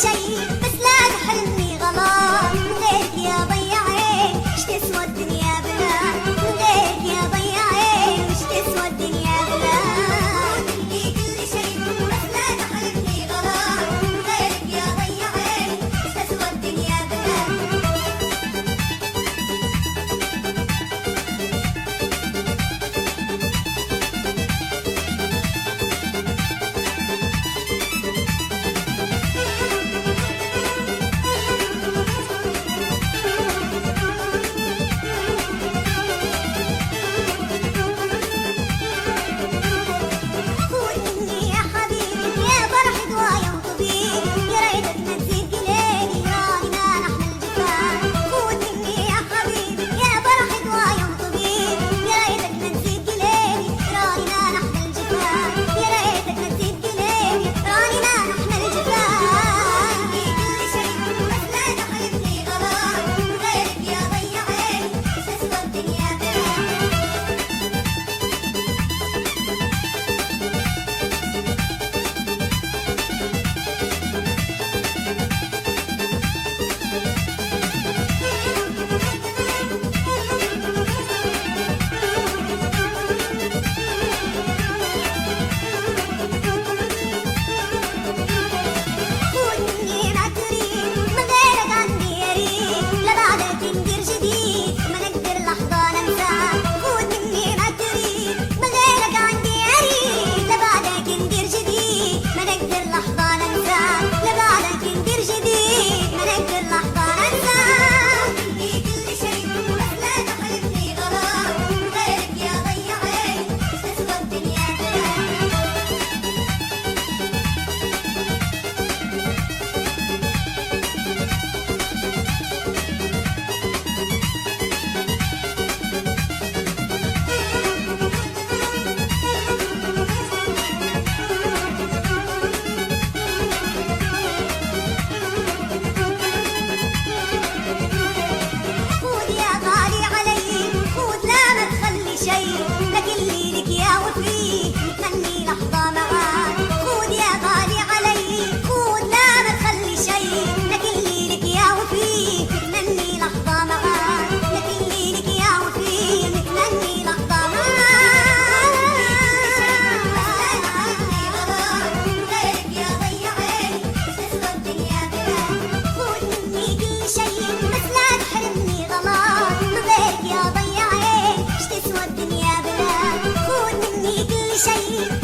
شيء بس لا تحرمني غلط، من غيرك يا ضيع عين ايش تسوى الدنيا بلا، من غيرك يا ضيع عين ايش تسوى الدنيا بلا. مني كل شيء بس لا تحرمني غلط، من غيرك يا ضيع عين ايش تسوى الدنيا بلا. شيء